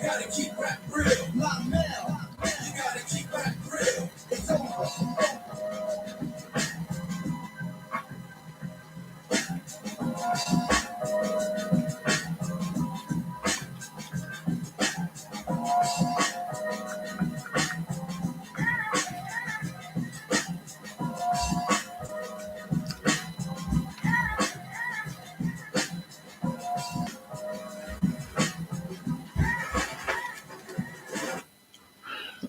gotta keep rap real. My man, you gotta keep rap real. It's over.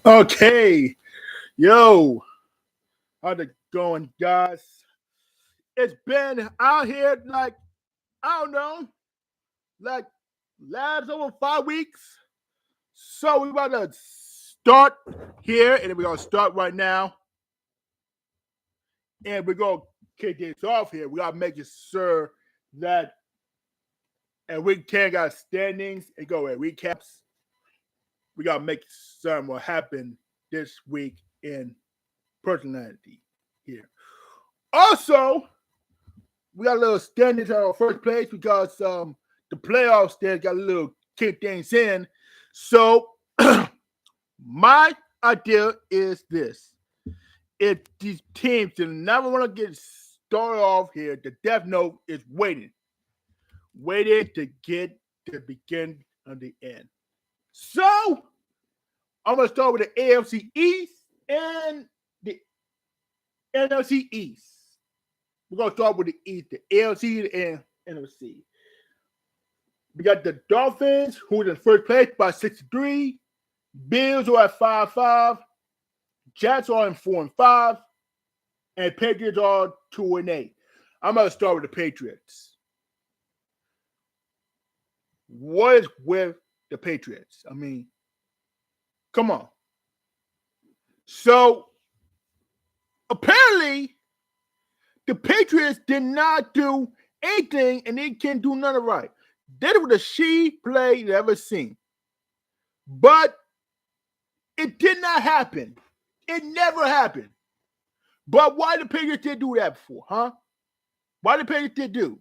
Okay, yo, how's it going, guys? It's been out here like, I don't know, like last over 5 weeks. So we're about to start here, and we're gonna start right now. And we're gonna kick this off here. We gotta make sure that and we can got standings and go at recaps. We gotta make something will happen this week in personality here. Also, we got a little standings on our first place because the playoffs there got a little kick things in. So my idea is this. If these teams do never want to get started off here, the death note is waiting to get the beginning of the end. So I'm going to start with the AFC East and the NFC East. We're going to start with the East, the AFC and NFC. We got the Dolphins, who's in first place by 63. Bills are at 5-5. Jets are in 4-5. And Patriots are 2-8. I'm going to start with the Patriots. What is with the Patriots? I mean, come on. So, apparently, the Patriots did not do anything, and they can't do nothing right. That was the shitty play you ever seen. But it did not happen. It never happened. But why the Patriots did do that before, huh? Why the Patriots did do?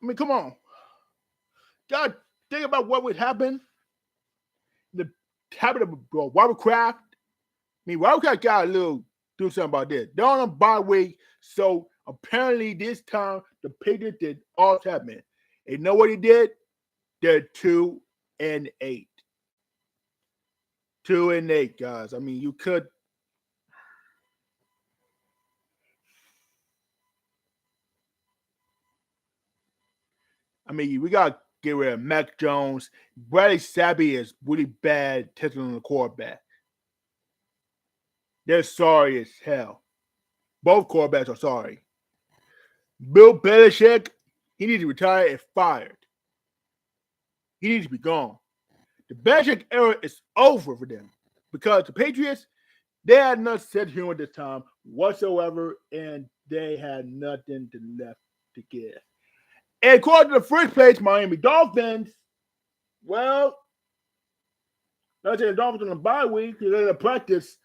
I mean, come on. God, think about what would happen. The habit of Robert Robert Kraft got a little do something about this. They're on a bye week, so apparently this time the Patriots did all happening. And you know what he did? They're 2-8. 2-8, guys. I mean, you could. I mean, we got to get rid of Mac Jones. Bradley Sabby is really bad testing on the quarterback. They're sorry as hell. Both quarterbacks are sorry. Bill Belichick, he needs to retire and fired. He needs to be gone. The Belichick era is over for them because the Patriots, they had no sense of humor this time whatsoever, and they had nothing left to give. And according to the first place, Miami Dolphins, well, let's say the Dolphins on the bye week, they're practice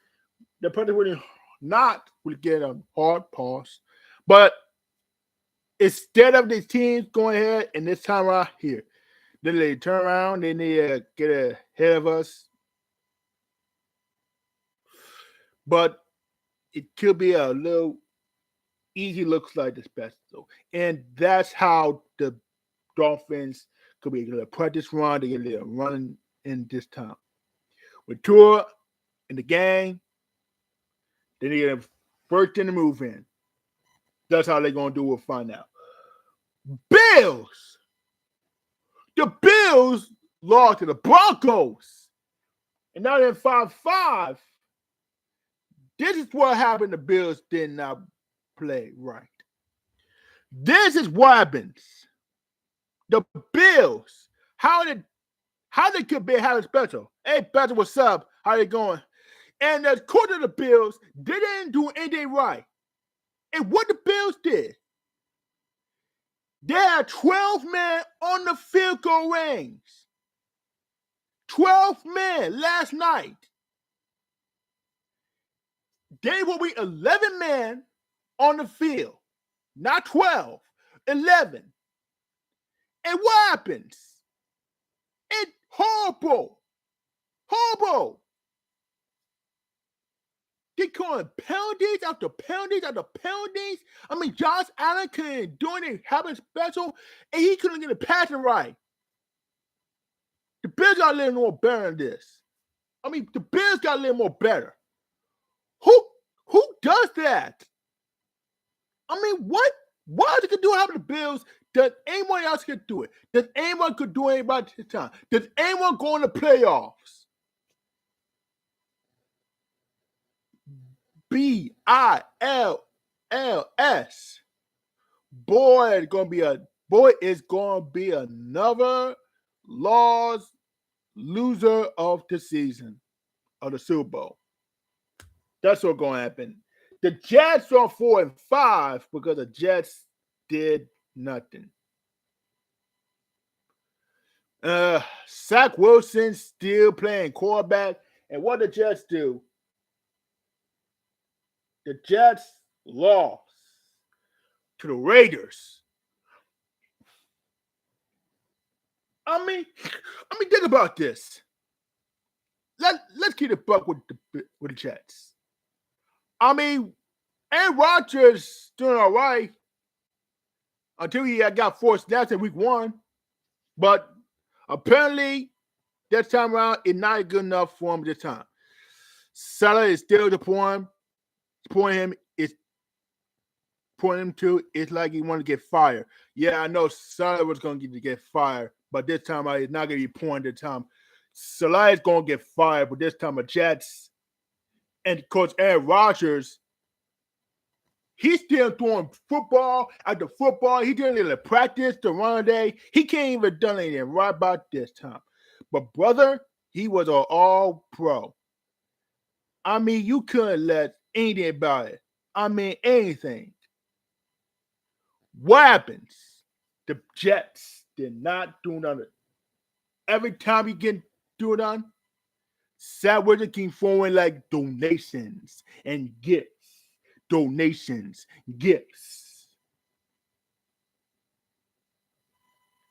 really not will get a hard pause. But instead of these teams going ahead and this time right here, then they turn around, then they get ahead of us. But it could be a little easy looks like this best though. And that's how the Dolphins could be a practice run, they get a run in this time. With Tua in the game, then they get a first in the move in. That's how they're gonna do it. We'll find out. Bills. The Bills lost to the Broncos. And now they're 5-5. This is what happened. The Bills did not play right. This is what happens. The Bills, how they could be having special. Hey, Better, what's up? How they going? And according to the Bills, they didn't do anything right. And what the Bills did, they had 12 men on the field goal range. 12 men last night. They will be 11 men on the field. Not 12, 11. And what happens? It horrible. Horrible. They calling penalties after penalties after penalties. I mean, Josh Allen couldn't do anything, having special, and he couldn't get a passing right. The Bills got a little more better than this. I mean, the Bills got a little more better. Who does that? I mean, what? Why they could do it to the Bills? Does anyone else could do it? Does anyone could do it at this time? Does anyone go in the playoffs? BILLS. Boy, it's gonna be another loser of the season of the Super Bowl. That's what's gonna happen. The Jets are 4-5 because the Jets did nothing. Zach Wilson still playing quarterback, and what the Jets do? The Jets lost to the Raiders. I mean, think about this. Let's keep it buck with the Jets. I mean, Aaron Rodgers doing all right until he got 4 snaps in week 1, but apparently that time around it's not good enough for him this time. Salah is still deploying him. It's pointing him to. It's like he wanted to get fired. Yeah, I know Salah was going to get fired, but this time it's not going to be pointed. This time Salah is going to get fired, but this time the Jets and Coach Aaron Rodgers, he's still throwing football after football. He didn't really practice the run day. He can't even done anything right about this time. But brother, he was an all-pro. I mean, you couldn't let anything about it. I mean, anything. What happens? The Jets did not do nothing. Every time you get do it on, Zach Wilson keep throwing like donations and gifts. Donations, gifts.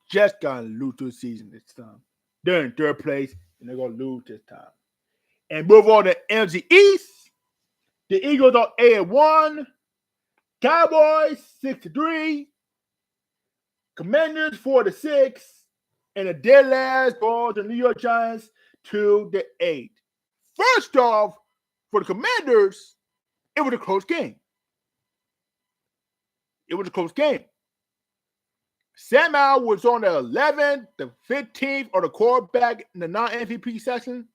Jets gonna lose the season this time. They're in 3rd place and they're gonna lose this time. And move on to NFC East. The Eagles are 8-1. Cowboys 6-3. Commanders 4-6. And the dead last ball the New York Giants 2-8. First off, for the Commanders, it was a close game. Sam Howell was on the 11th, the 15th, or the quarterback in the non-MVP section.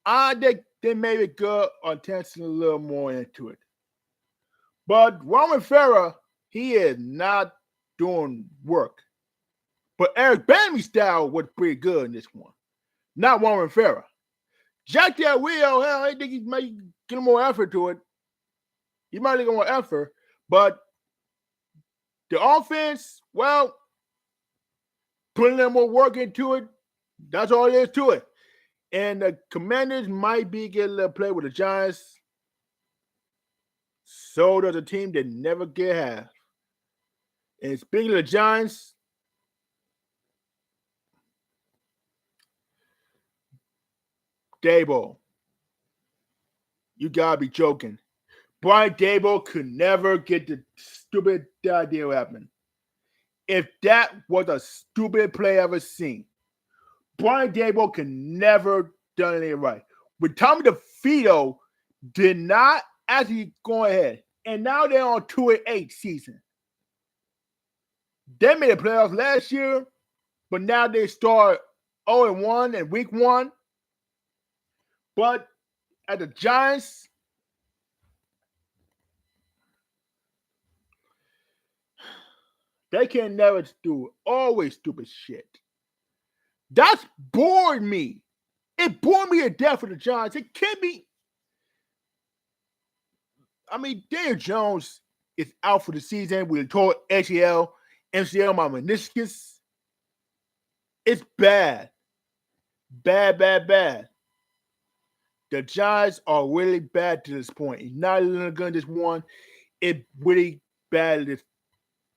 I think they made it good on testing a little more into it. But Roman Farah, he is not doing work. But Eric Bieniemy's style was pretty good in this one. Not Roman Farah. Jack Del Rio, hell, I think he might get more effort to it. He might get more effort. But the offense, well, putting a little more work into it, that's all there is to it. And the Commanders might be getting a little play with the Giants. So does a team that never get half. And speaking of the Giants, Dable, you gotta be joking. Brian Dable could never get the stupid idea happening. If that was a stupid play I've ever seen, Brian Dable could never done anything right. But Tommy DeVito did not actually go ahead. And now they're on 2-8 season. They made the playoffs last year, but now they start 0-1 in week 1. But at the Giants, they can never do always stupid shit. That's bored me. It bored me to death for the Giants. It can't be. I mean, Daniel Jones is out for the season with a torn ACL, MCL, my meniscus. It's bad. Bad. The Giants are really bad to this point. It's not even good this one. It's really bad.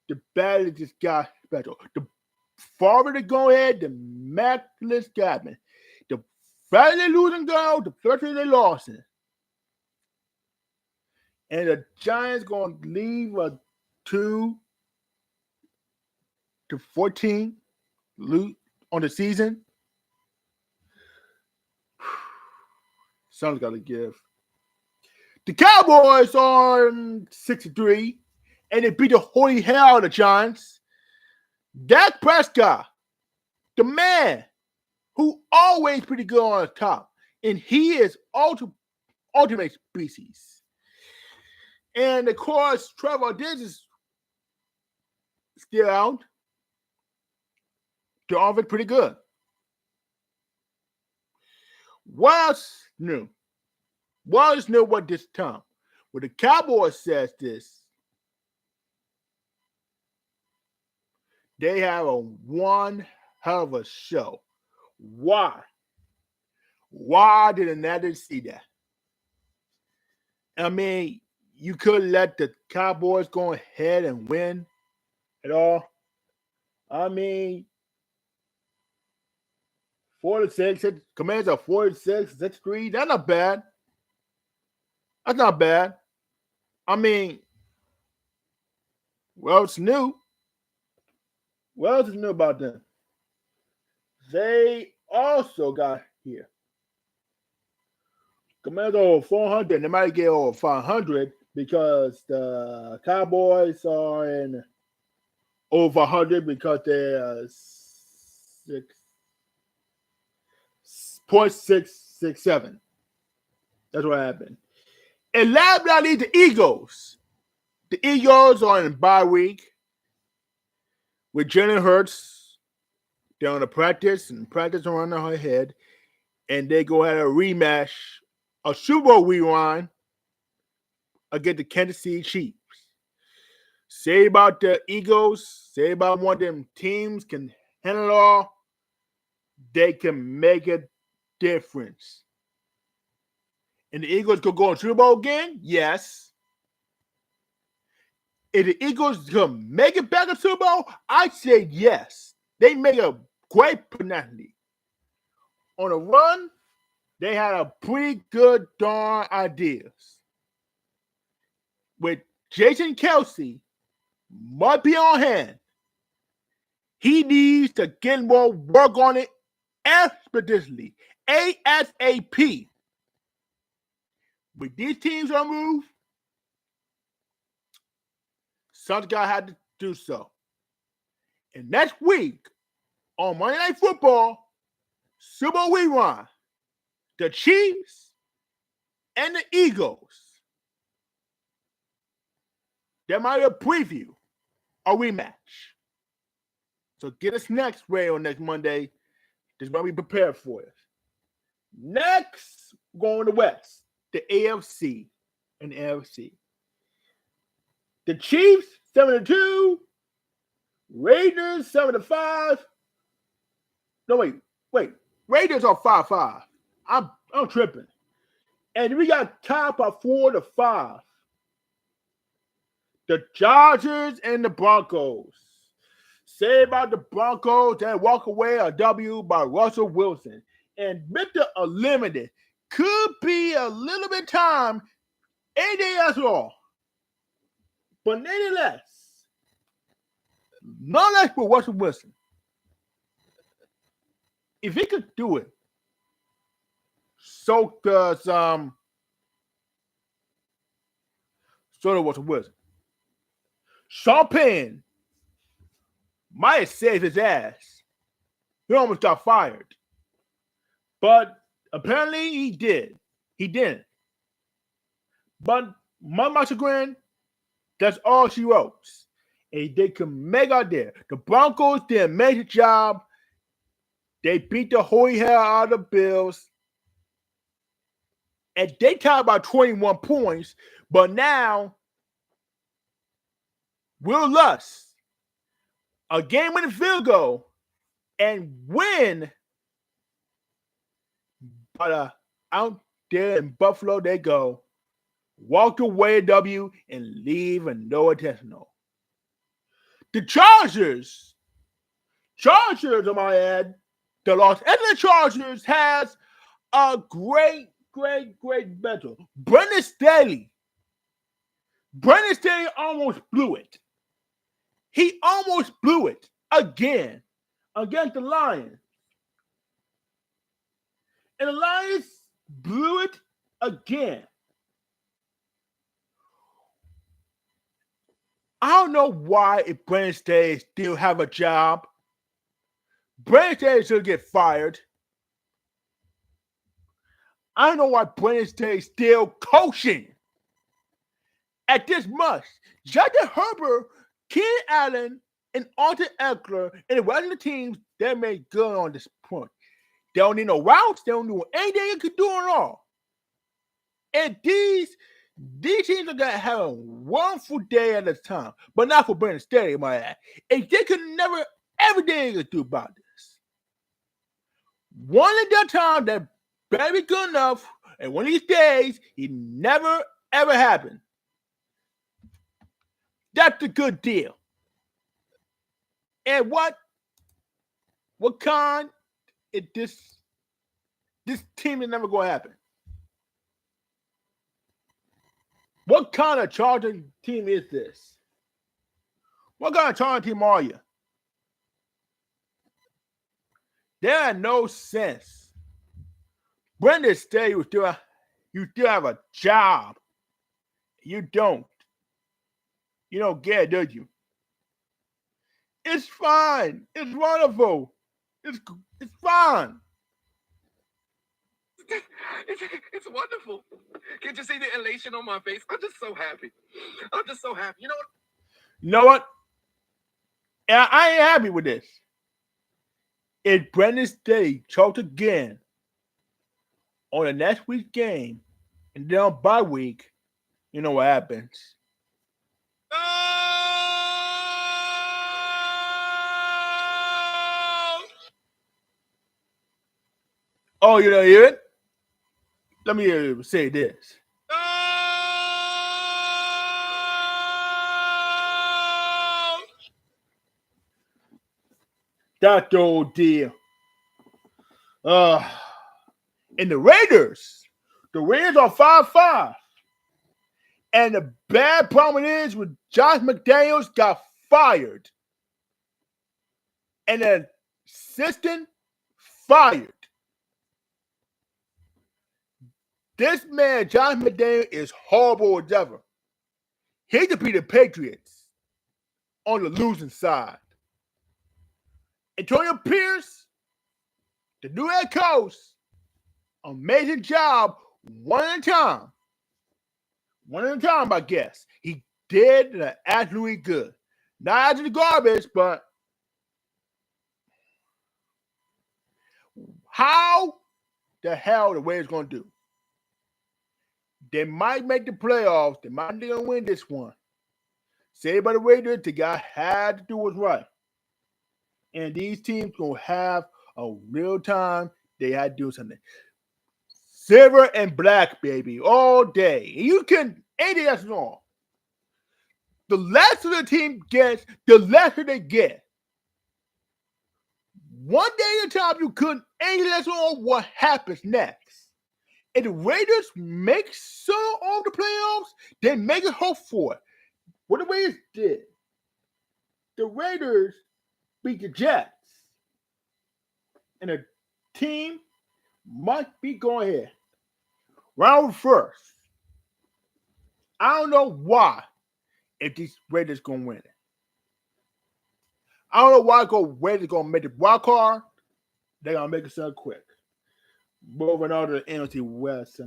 The bad just got better. The farther they go ahead, the miraculous happen. The further they lose and go, the further they lost it. And the Giants going to leave a 2-14 on the season. Something's got to give. The Cowboys are 6-3, and they beat the holy hell out of the Giants. Dak Prescott, the man who always pretty good on the top, and he is ultimate species. And of course, Trevor Diggs is still out. The offense pretty good. What else new? What else new what this time? Well, the Cowboys says this. They have a one hell of a show. Why? Why did another see that? I mean, you could let the Cowboys go ahead and win at all. I mean, 4-6. Commanders are 4-6. 6-3. That's not bad. That's not bad. I mean, well, it's new. What else is new about them? They also got here. Commanders over 400. They might get over 500 because the Cowboys are in over 100 because they're 6.667. That's what happened. And last but not least, the Eagles. The Eagles are in bye week with Jalen Hurts. They're on the practice around her head, and they go ahead and rematch a Super Bowl rewind against the Kansas City Chiefs. Say about the Eagles, say about one of them teams can handle it all, they can make a difference. And the Eagles could go on Super Bowl again? Yes. If the Eagles can make it back to Super Bowl, I'd say yes. They make a great penalty. On a run, they had a pretty good darn ideas. With Jason Kelsey might be on hand. He needs to get more work on it expeditiously. ASAP. With these teams on move, something guy had to do so. And next week, on Monday Night Football, Super Bowl rewind, the Chiefs and the Eagles. There might be a preview, a rematch. So get us next way on next Monday. This is what we prepared for you. Next, going to the West, the AFC and the NFC. The Chiefs, 7-2. Raiders, 7-5. No, wait. Raiders are 5-5. I'm tripping. And we got top of 4-5. The Chargers and the Broncos. Say about the Broncos, they walk away a W by Russell Wilson. And Mr. Unlimited could be a little bit time, any day after all. But nevertheless, not like for Russell Wilson. If he could do it, so does Russell Wilson. Sean Payne might have saved his ass. He almost got fired. But apparently he did. He didn't. But my chagrin, that's all she wrote. And they can make out there. The Broncos did a major job. They beat the holy hell out of the Bills. And they tied by 21 points. But now, Will Lutz, a game-winning field goal, and win. But out there in Buffalo they go. Walk away W and leave a no intentional. The Chargers Chargers, on my head, the Los Angeles Chargers has a great mentor. Brendan Staley. Brendan Staley almost blew it. He almost blew it again against the Lions. And the Lions blew it again. I don't know why if Brendan Staley still have a job. Brendan Staley should get fired. I don't know why Brendan Staley still coaching at this much. Justin Herbert, Keenan Allen, and Arthur Eckler, and the rest of the teams, they made good on this point. They don't need no routes. They don't do anything you can do at all. And these teams are going to have a wonderful day at a time, but not for Brendan Staley, my ass. And they could never, everything you could do about this. One of the time that better be good enough, and one of these days, it never, ever happened. That's a good deal. And what kind this team is never going to happen. What kind of Charger team is this? What kind of Charger team are you? There are no sense. Brendan Staley, you still have a job. You don't. You don't get it, do you? It's fine. It's wonderful. It's fine. It's wonderful. Can't you see the elation on my face? I'm just so happy. I'm just so happy. You know what? You know what? I ain't happy with this. If Brendan Staley choked again on the next week's game and then on bye week, you know what happens. Oh, you don't hear it? Let me say this. That's the old deal. And the Raiders are 5-5. And the bad problem is with Josh McDaniels got fired. And the assistant fired. This man, Josh McDaniels, is horrible as ever. He could be the Patriots on the losing side. Antonio Pierce, the new head coach, amazing job, one at a time. One at a time, I guess. He did absolutely good. Not out of the garbage, but how the hell the Raiders going to do? They might make the playoffs. They might be going to win this one. Say by the Raiders, the guy had to do what's right. And these teams going to have a real time. They had to do something. Silver and black, baby, all day. You can, anything that's wrong. The lesser the team gets, the lesser they get. One day at a time, you couldn't any less on what happens next. If the Raiders make so on the playoffs, they make it hope for it. What the Raiders did, the Raiders beat the Jets. And the team might be going ahead. Round first. I don't know why if these Raiders going to win it. I don't know why Raiders going to make the wild card. They're going to make it so quick. Moving on to the NFC West.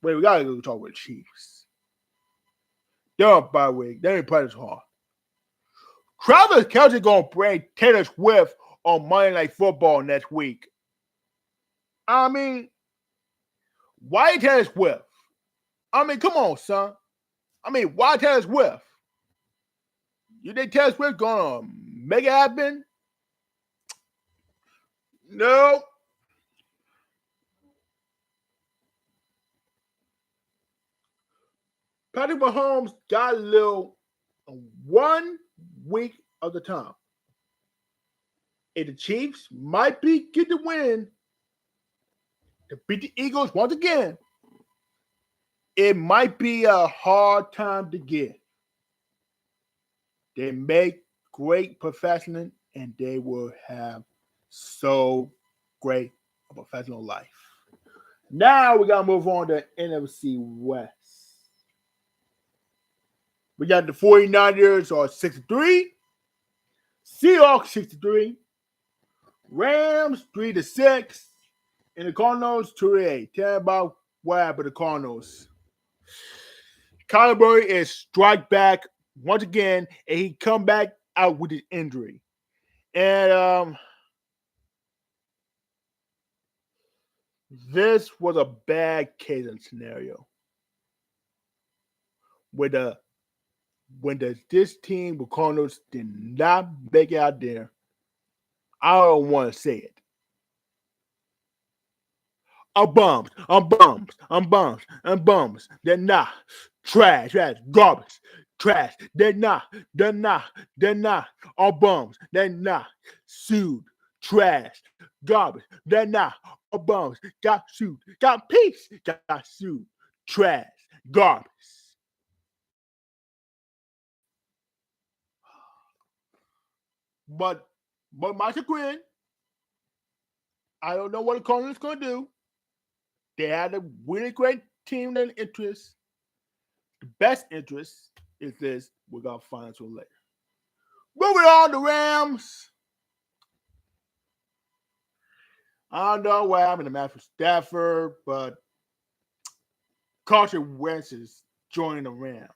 We got to go talk with the Chiefs. They're on bye week. They ain't playing as hard. Travis Kelce going to bring Taylor Swift on Monday Night Football next week. Why Taylor Swift? Come on, son. Why Taylor Swift? You think Taylor Swift going to make it happen? No. Patrick Mahomes got a little 1 week of the time. if the Chiefs might be get the win to beat the Eagles once again, it might be a hard time to get. They make great professionals and they will have so great a professional life. Now we gotta move on to NFC West. We got the 49ers are 63, Seahawks 63, Rams 3-6, and the Cardinals 2-8. Tell me about what happened to the Cardinals. Kyler Murray is strike back once again, and he come back out with his injury. And this was a bad case scenario. When this team with Cardinals did not make it out there, I don't want to say it. I'm bums. They're not trash, garbage, trash. They're not. All bums. They're not sued, trash, garbage. They're not. All bums. Got sued, got peace, got sued, trash, garbage. But my chagrin, I don't know what the Cardinals going to do. They had a really great team in interest. The best interest is this. We're going to find out later. Moving on to Rams. I don't know what happened to Matthew Stafford, but Carson Wentz is joining the Rams.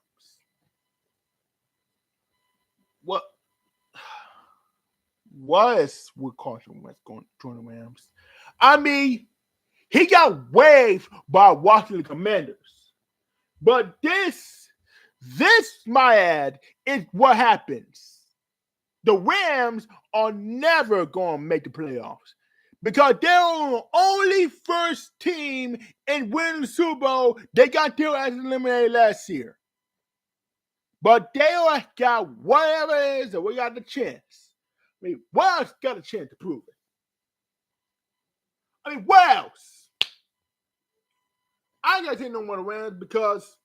What is with Carson Wentz going to join the Rams? I mean, he got waived by Washington Commanders. But this, my ad, is what happens. The Rams are never going to make the playoffs because they're the only first team in winning the Super Bowl. They got their ass eliminated last year. But they got whatever it is that we got the chance. I mean, what else got a chance to prove it? I mean, what else? I ain't got to take no more Rams because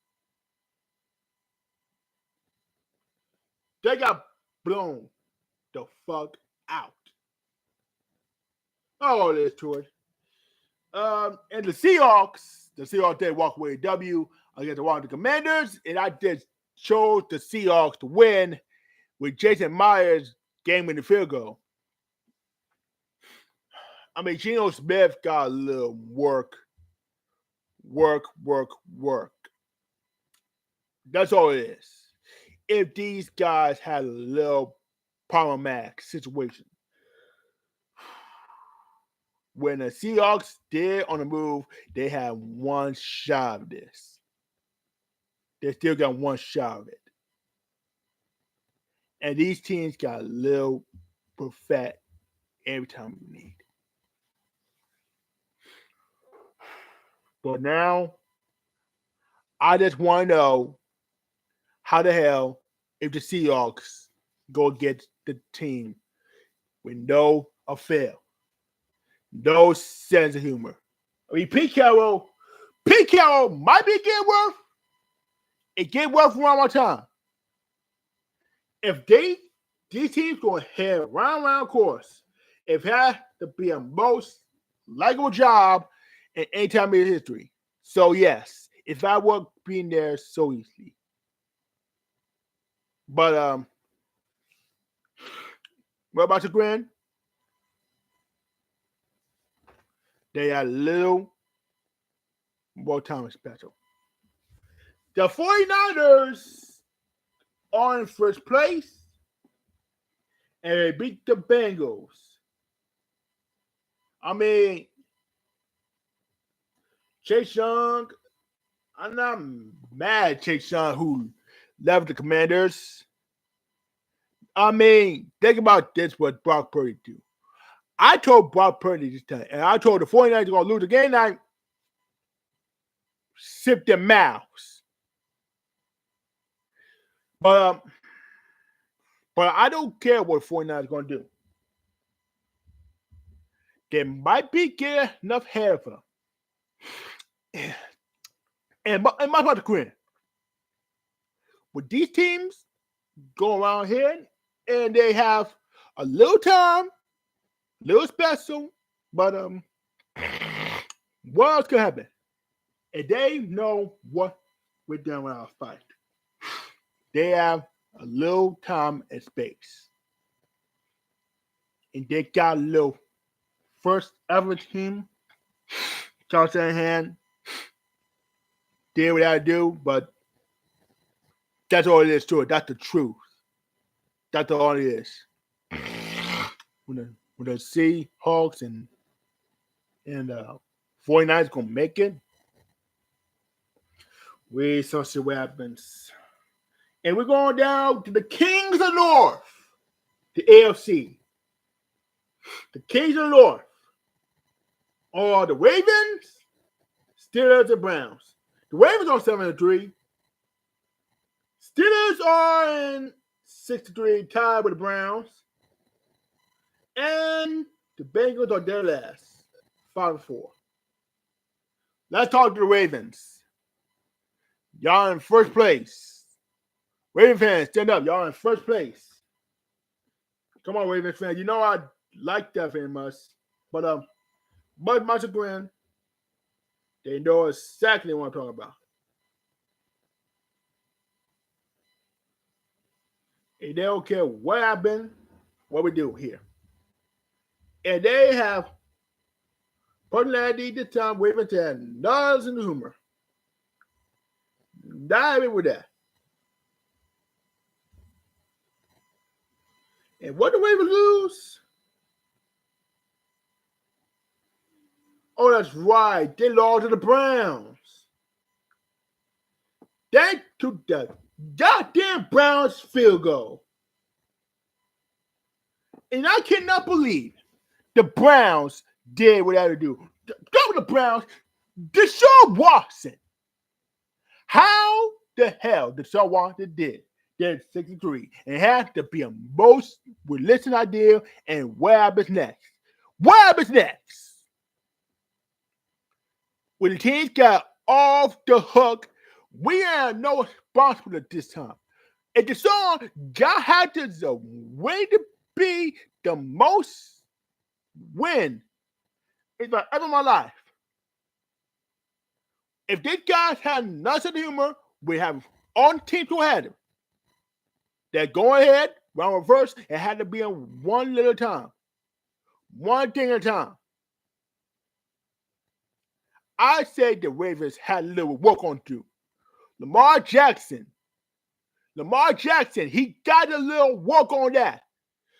they got blown the fuck out. Oh, there's to it. And the Seahawks did walk away W against the Washington Commanders, and I just chose the Seahawks to win with Jason Myers game-winning field goal. I mean, Geno Smith got a little work. That's all it is. If these guys had a little problematic situation, when the Seahawks did on the move, they had one shot of this. They still got one shot of it. And these teams got a little perfect every time you need. But now, I just want to know how the hell if the Seahawks go get the team with no affair, no sense of humor. I mean, Pete Carroll might be getting worth. It get worth one more time. If these teams going to head round course, it had to be a most likable job in any time in history. So yes, if I were being there so easily. But what about your grand? They are a little more time special. The 49ers are in first place, and they beat the Bengals. I mean, Chase Young, I'm not mad at Chase Young who left the Commanders. I mean, think about this, what Brock Purdy do. I told Brock Purdy this time, and I told the 49ers going to lose the game night, sip their mouths. But I don't care what 49ers going to do. They might be getting enough hair for them. And my part of Quinn, with these teams go around here and they have a little time, little special, but what else could happen? And they know what we're doing with our fight. They have a little time and space. And they got a little first ever team. Charles Shanahan did what I do, but that's all it is to it. That's the truth. That's all it is. When the Seahawks and 49ers gonna make it, we shall see what happens. And we're going down to the Kings of the North, the AFC. The Kings of the North are the Ravens, Steelers, and Browns. The Ravens are 7-3. Steelers are in 6-3, tied with the Browns. And the Bengals are dead last, 5-4. Let's talk to the Ravens. Y'all in first place. Raven fans, stand up. Y'all in first place. Come on, Ravens fans. You know I like that very much. But my chagrin, they know exactly what I'm talking about. And they don't care what happened, what we do here. And they have personality this time. Ravens had none in the humor. Not happy with that. And what the Ravens lose? Oh, that's right. They lost to the Browns. They took the goddamn Browns field goal. And I cannot believe the Browns did what they had to do. Go with the Browns. Deshaun Watson. How the hell did Deshaun Watson did 63 and had to be a most realistic idea? And what happens next? What happens next? When the teams got off the hook, we had no responsibility this time. And Deshaun got had the way to be the most win in my life. If these guys had nothing to humor, we have on teams who had him. They're going ahead, round reverse, and had to be in one little time. One thing at a time. I say the Ravens had a little work on to. Lamar Jackson, he got a little work on that.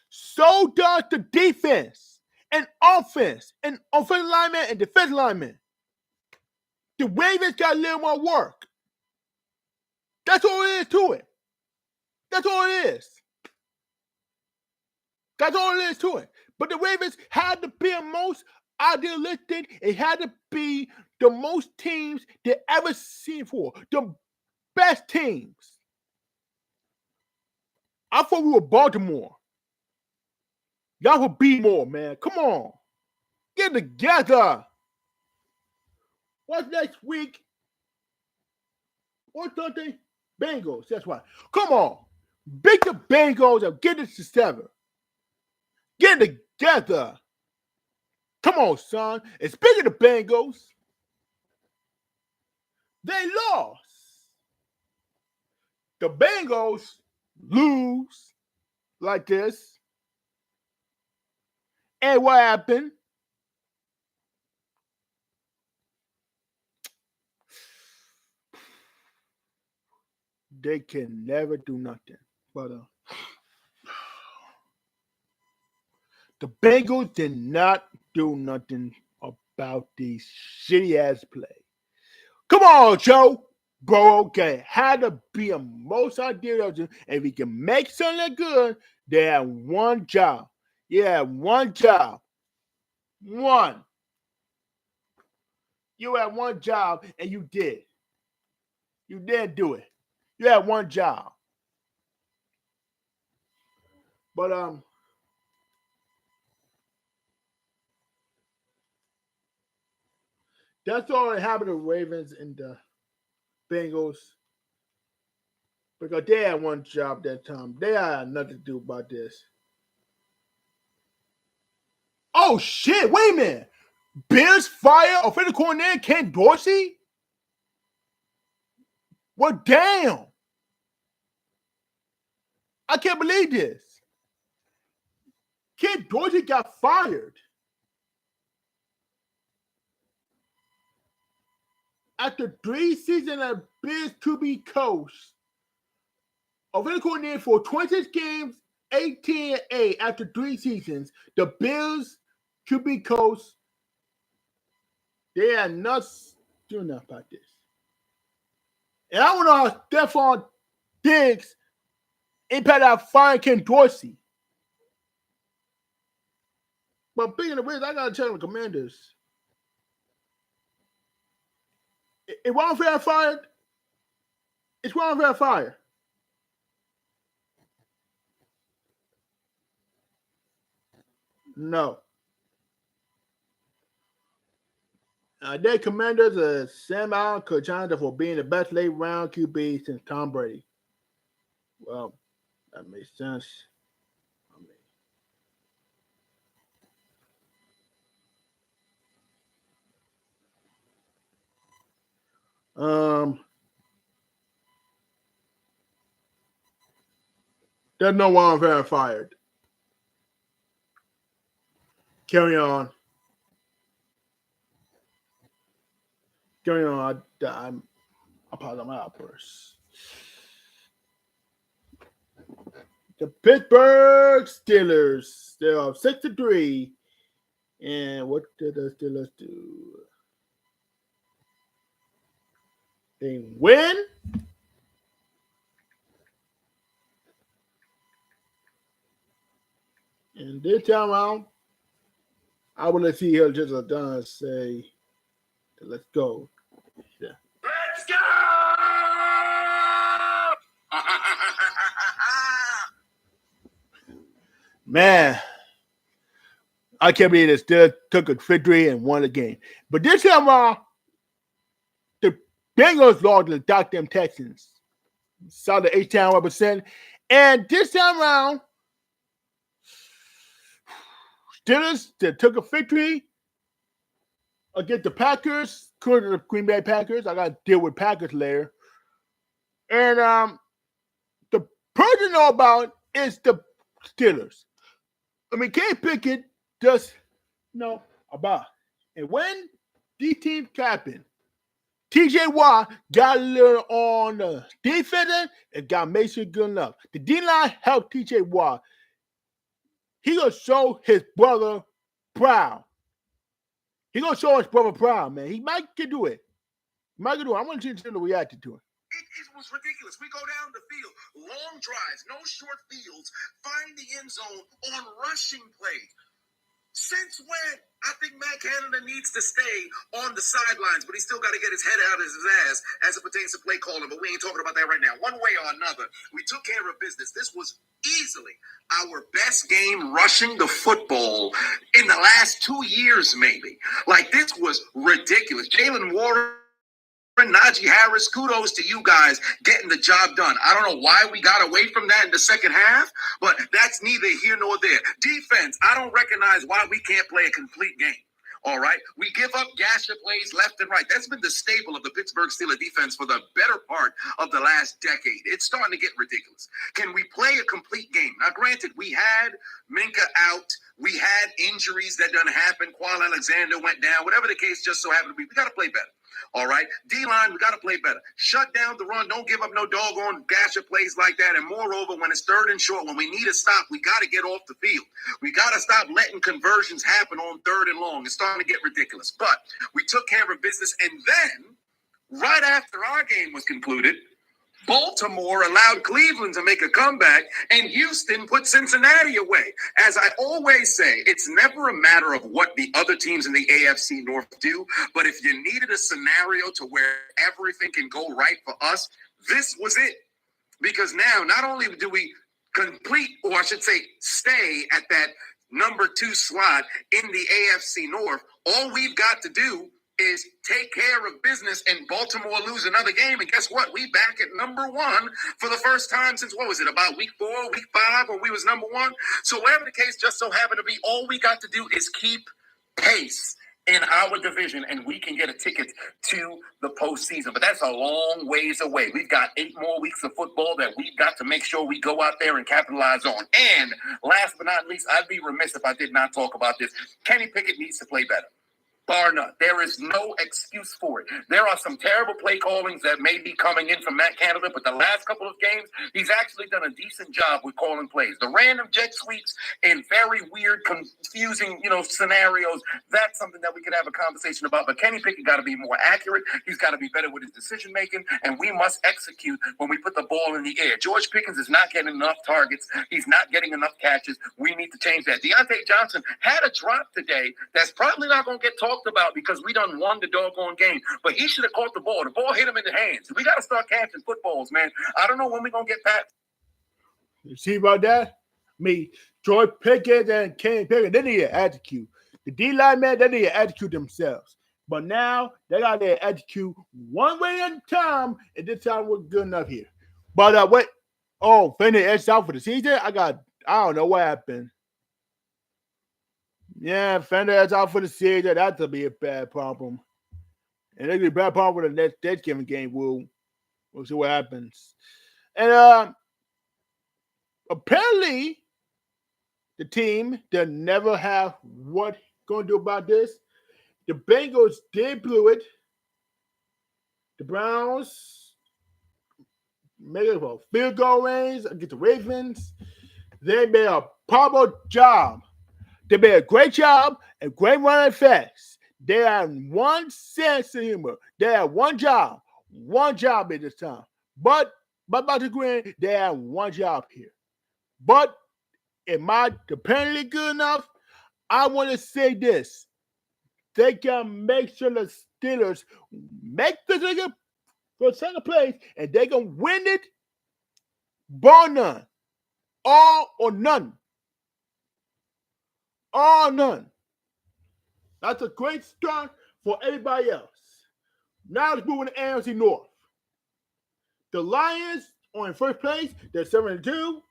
So does the defense and offense and offensive lineman and defensive lineman. The Ravens got a little more work. That's all it is to it. That's all it is. That's all it is to it. But the Ravens had to be the most idealistic. It had to be the most teams they ever seen for. The best teams. I thought we were Baltimore. Y'all would be more, man. Come on. Get together. What's next week? What's Thursday? Bengals. That's right. Come on. Beat the Bengals and get it to 7. Get together. Come on, son. And speaking of the Bengals, they lost. The Bengals lose like this. And what happened? They can never do nothing. But the Bengals did not do nothing about these shitty ass play. Come on, Joe. Bro, okay. Had to be a most ideal. If he can make something good, they have one job. Yeah, one job. One. You had one job and you did. You did do it. You had one job. But That's all that happened to the Ravens and the Bengals. Because they had one job that time. They had nothing to do about this. Oh shit! Wait a minute. Bears fire offensive coordinator Ken Dorsey? Well, damn. I can't believe this. Ken Dorsey got fired after 3 seasons at Bears QB coach. Offensive coordinator for 26 games, 18-8 after 3 seasons. The Bills QB coach, they are not doing nothing about this. And I don't know how Stephon Diggs impacted out firing Ken Dorsey. But speaking of which, I gotta check the Commanders. Is Ron Rivera fired? Is Ron Rivera fired? No. Their Commanders are Sam Allen Kajanda for being the best late round QB since Tom Brady. Well, that makes sense. There's no Ron Rivera fired. Carry on. Carry on. I'm part of my outburst. The Pittsburgh Steelers. They're up 6-3. And what did the Steelers do? They win. And this time around, I will let you just done say, let's go. Yeah. Let's go! Man, I can't believe they still took a victory and won the game. But this time around, the Bengals lost to the goddamn Texans. Saw the H-Town represent. And this time around, Steelers that took a victory against the Packers, according to the Green Bay Packers. I got to deal with Packers later. And the person to know about is the Steelers. I mean, Kenny Pickett just know about. And when these teams happen, TJ Watt got a little on the defense and got Mason good enough. The D-line helped TJ Watt. He gonna show his brother proud. He gonna show his brother proud, man. He might can do it. He might can do it. I want to see the reaction to it. It was ridiculous. We go down the field, long drives, no short fields, find the end zone on rushing plays. Since when? I think Matt Canada needs to stay on the sidelines, but he's still got to get his head out of his ass as it pertains to play calling. But we ain't talking about that right now. One way or another, we took care of business. This was easily our best game rushing the football in the last 2 years, maybe. Like, this was ridiculous. Jalen Warren, Najee Harris, kudos to you guys getting the job done. I don't know why we got away from that in the second half, but that's neither here nor there. Defense, I don't recognize why we can't play a complete game. All right? We give up gasher plays left and right. That's been the staple of the Pittsburgh Steelers defense for the better part of the last decade. It's starting to get ridiculous. Can we play a complete game? Now, granted, we had Minka out. We had injuries that done happen. Qual Alexander went down. Whatever the case just so happened to be, we got to play better. All right. D-line, we got to play better. Shut down the run. Don't give up no doggone gasher plays like that. And moreover, when it's third and short, when we need a stop, we got to get off the field. We got to stop letting conversions happen on third and long. It's starting to get ridiculous. But we took care of business. And then, right after our game was concluded, Baltimore allowed Cleveland to make a comeback, and Houston put Cincinnati away. As I always say, it's never a matter of what the other teams in the AFC North do, but if you needed a scenario to where everything can go right for us, this was it. Because now, not only do we complete, or I should say, stay at that number 2 slot in the AFC North, all we've got to do is take care of business, and Baltimore lose another game. And guess what? We back at number one for the first time since, what was it, about week 4, week 5, when we was number one? So whatever the case just so happened to be, all we got to do is keep pace in our division, and we can get a ticket to the postseason. But that's a long ways away. We've got 8 more weeks of football that we've got to make sure we go out there and capitalize on. And last but not least, I'd be remiss if I did not talk about this. Kenny Pickett needs to play better. Bar none. There is no excuse for it. There are some terrible play callings that may be coming in from Matt Canada, but the last couple of games, he's actually done a decent job with calling plays. The random jet sweeps in very weird, confusing, scenarios, that's something that we could have a conversation about. But Kenny Pickett got to be more accurate. He's got to be better with his decision making, and we must execute when we put the ball in the air. George Pickens is not getting enough targets. He's not getting enough catches. We need to change that. Deontay Johnson had a drop today that's probably not going to get talked about because we done won the doggone game, but he should have caught the ball. The ball hit him in the hands. We got to start catching footballs, man. I don't know when we're going to get back. You see about that? George Pickens and Kenny Pickett, they need to execute. The D-line, man, they need to execute themselves. But now they got to execute one way at a time, and this time we're good enough here. But wait, Fender edged out for the season? I don't know what happened. Yeah, Fender edged out for the season. That'll be a bad problem. And it'll be a bad problem with the next given game. We'll see what happens. And apparently, the team that never have what going to do about this. The Bengals did blew it. The Browns made it a field goal range against the Ravens. They made a powerful job. They made a great job and great running fast. They had one sense of humor. They had one job at this time. But about to agree, they had one job here. But am I apparently good enough? I want to say this. They can make sure the Steelers make the ticket for second place, and they can win it, bar none. All or none. All or none. That's a great start for everybody else. Now let's move on to AFC North. The Lions are in first place. They're 7-2.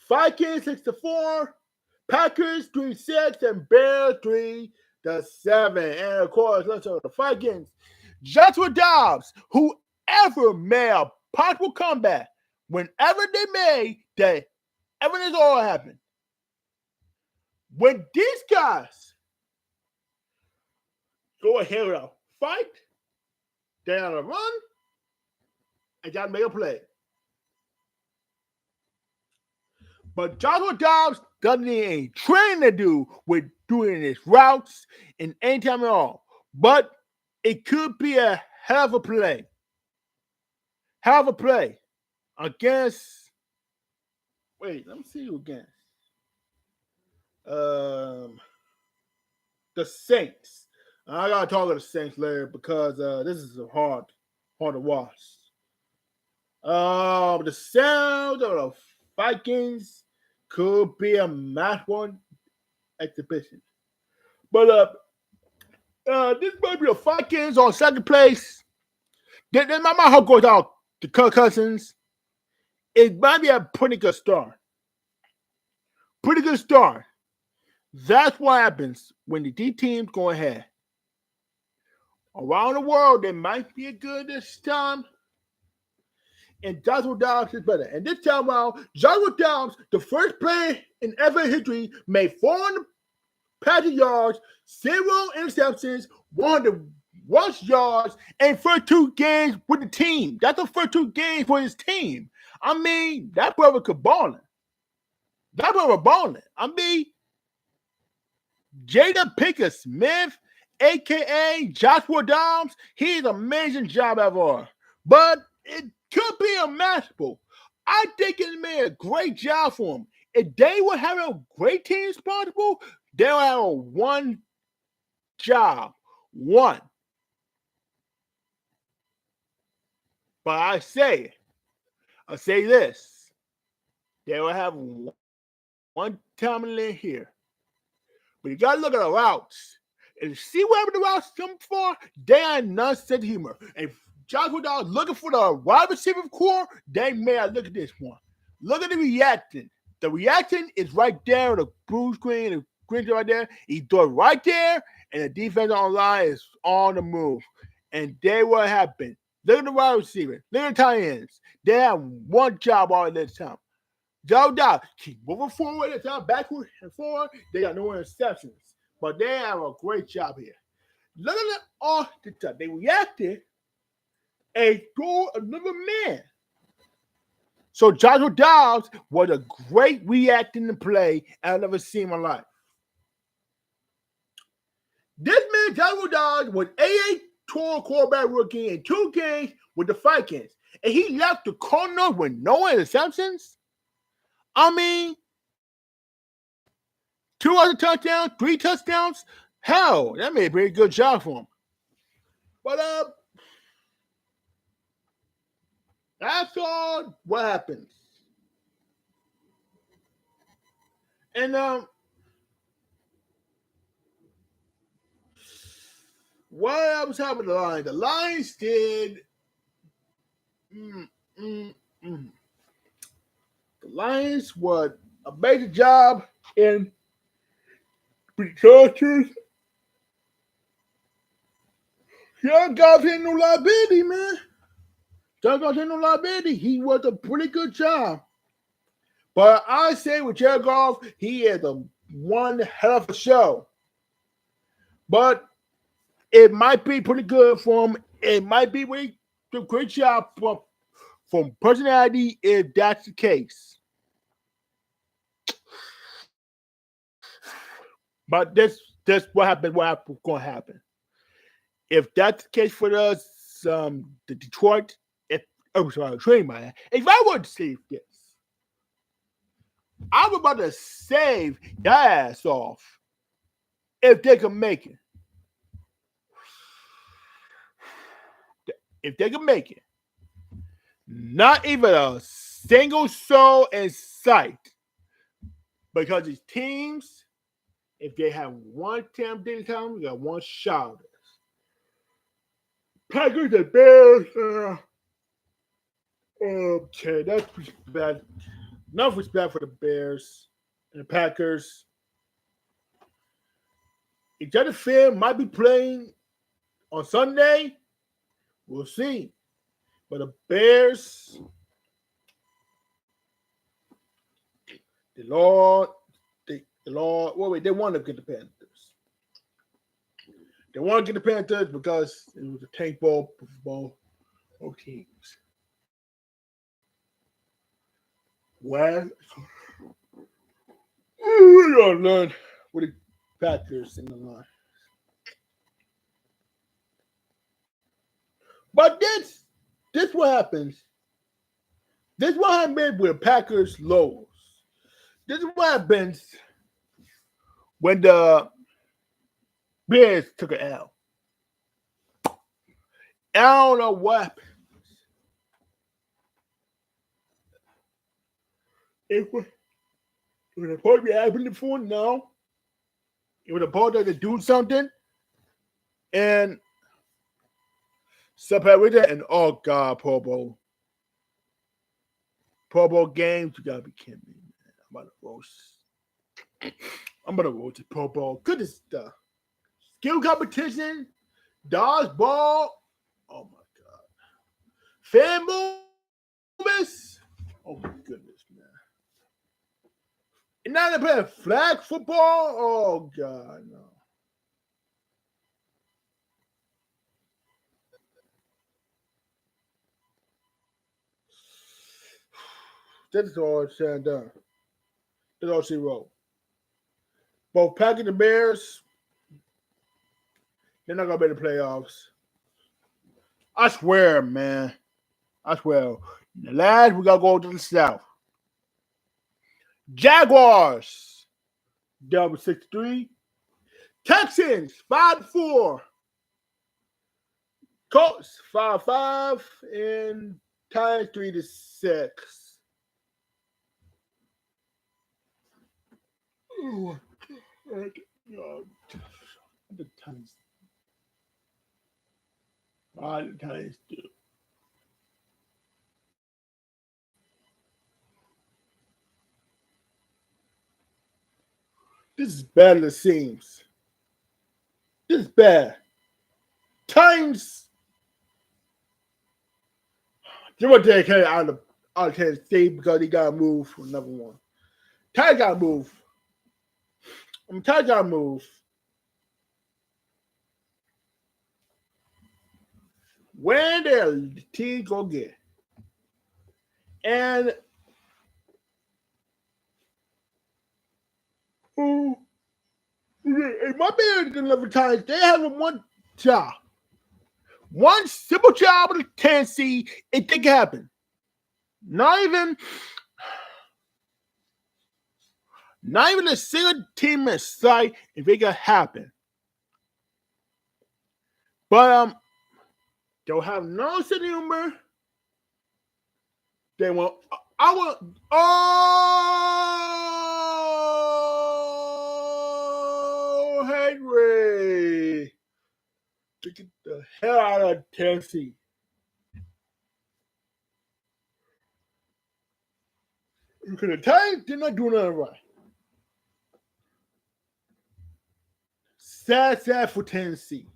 Vikings 6-4. Packers 3-6, and Bears 3-7. And of course, let's talk about the Vikings. Joshua Dobbs, whoever made a possible comeback, whenever they made that, everything's all happened. When these guys go ahead with a fight, they're on a run, and got to make a play. But Joshua Dobbs doesn't need any training to do with doing his routes in any time at all. But it could be a hell of a play. Hell of a play against. Wait, let me see who against. The Saints. I gotta talk about the Saints later because this is hard to watch. The sound of the Vikings could be a match one exhibition. But this might be the Vikings on second place. My heart goes out to Kirk Cousins. It might be a pretty good start. Pretty good start. That's what happens when the D teams go ahead. Around the world, they might be good this time. And Joshua Dobbs is better. And this time around, Joshua Dobbs, the first player in ever history, made 400 passing yards, 0 interceptions, 100 rush yards, and first 2 games with the team. That's the first 2 games for his team. I mean, that brother could ball it. That brother balling. I mean, Jada Pickett Smith, a.k.a. Joshua Dobbs, he's an amazing job ever. But it could be a matchable. I think it made a great job for him. If they would have a great team responsible, they'll have one job. One. But I say this. They will have one time in here. But you got to look at the routes. And see what the routes come for? They are none sense of humor. And Joshua Dobbs looking for the wide receiver core, they may look at this one. Look at the reaction. The reaction is right there, the blue screen, the green right there. He threw it right there, and the defense online is on the move. And they what happened. Look at the wide receiver. Look at the tight ends. They have one job all this time. Joe Dobbs keep moving forward, it's not backward and forward. They got no interceptions. But they have a great job here. Look at them all the time. They reacted and threw another man. So Joshua Dobbs was a great reacting to play I've ever seen in my life. This man, Joshua Dobbs, was 88 total quarterback rookie in 2 games with the Vikings. And he left the Cardinals with no interceptions. I mean, 2 other touchdowns, 3 touchdowns. Hell, that made a pretty good job for him. But that's all what happens. And what was happening to the Lions? The Lions did the Lions was a major job in the Chargers. Young Goff ain't no liability, man. Young Goff ain't no liability. He was a pretty good job. But I say with Jared Goff, he is a one hell of a show. But it might be pretty good for him. It might be really a great job from personality if that's the case. But this what happened. What's going to happen? If that's the case for us, the Detroit. If I would save this, I'm about to save your ass off if they can make it. If they can make it, not even a single soul in sight, because these teams, if they have one damn thing time, we got one shot of this. Packers and Bears. Okay, that's bad. Enough respect for the Bears and the Packers. If Jonathan Fair might be playing on Sunday, we'll see. But the Bears, they want to get the Panthers. They want to get the Panthers because it was a tank ball for both teams. Well, we're going to learn with the Packers in the line. But this what happens. This what happens with Packers lows. This is what happens when the Bears took an L. I don't know what happened. It was supposed to be happening before now. It was supposed to do something. And with that, and oh God, Pro Bowl games, you gotta be kidding me, man. I'm about to roast the Pro Bowl. Good stuff. Skill competition, dodgeball. Oh my God. Fan movements. Oh my goodness, man. And now they're playing flag football. Oh God, no. This is all said and done. That's all she wrote. Both Packers and Bears, they're not going to be in the playoffs. I swear, man. I swear. The last, we got to go to the South. Jaguars, double 63. Texans, 5-4. Colts, 5-5. And Titans, 3-6. Oh, The Titans. Why the Titans do? This is bad as it seems. This is bad. Titans. Jimmy J.K. out of Tennessee because he got moved for number one. Titans got moved. Titans got moved. When the team go get. And my man delivered Titans. They have one job. One simple job with Tennessee. It can happen. Not even a single team in sight if it can happen. But they'll have no sense of humor. They want Henry to get the hell out of Tennessee. Because the Titans did not do nothing right. Sad for Tennessee.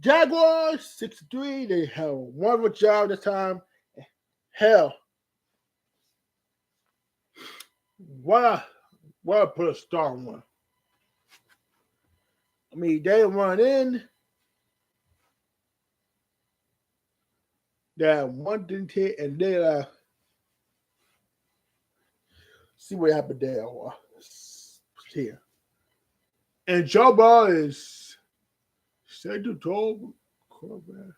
Jaguars 6-3. They have a wonderful job this time. Hell, why put a star on one? I mean, they run in. They have 1-10, and they see what happened there. Here. And Joe Ball is set to toe quarterback.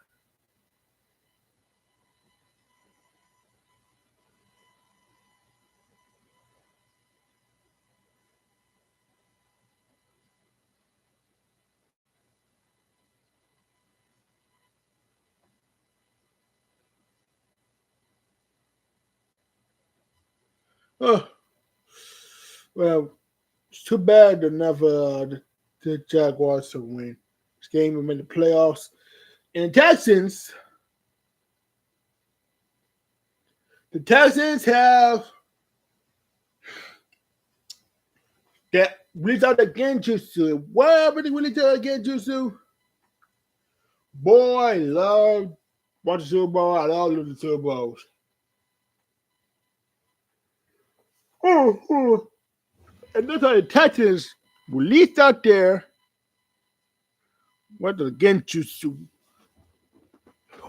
Well, it's too bad enough the Jaguars to win this game and in the playoffs. And the Texans have that release out again jutsu. What release out again jutsu? Boy, I love watching Super Bowl. I love losing Super Bowls. And that's how the Texans released out there. What the Genjutsu?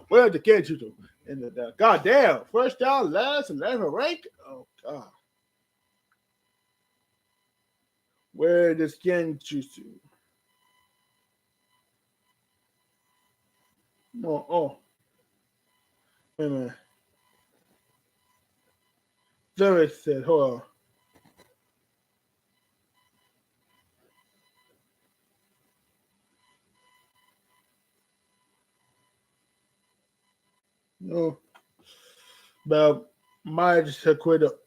Where's the Genjutsu? And the goddamn first down, last 11 rank. Oh god, where is this Genjutsu? Oh, wait a minute. There said, hold on. No, but my just quit up.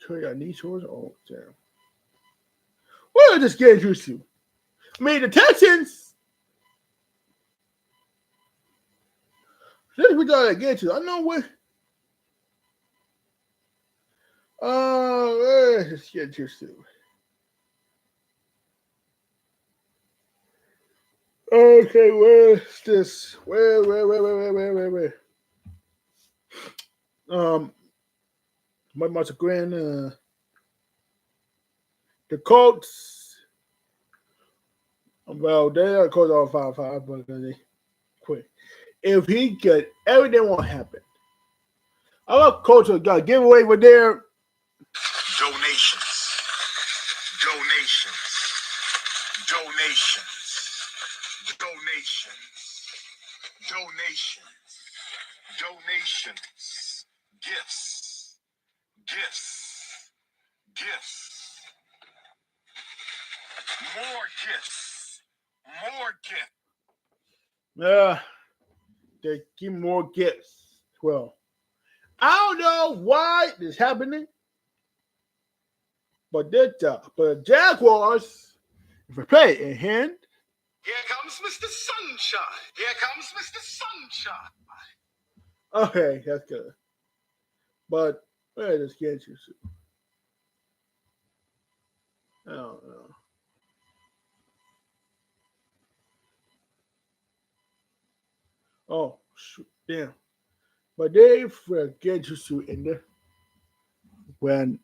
I need yours. Oh damn! What is this getting used to? I mean, the Texans. This we gotta get to. I know what. Where is this getting used to? Okay, where's this? Where? Much grand. The Colts. Well, they are Colts on 5-5, but they quit. If he could, everything won't happen. I love Colts got a giveaway with their donations. Gifts. More gifts. Yeah, they give more gifts. Well, I don't know why this is happening, but the Jaguars If I play it in hand. Here comes Mr. Sunshine. Here comes Mr. Sunshine. Okay, that's good. But where is this Genjutsu? I don't know. Oh, shoot, damn. But they forget Genjutsu in there when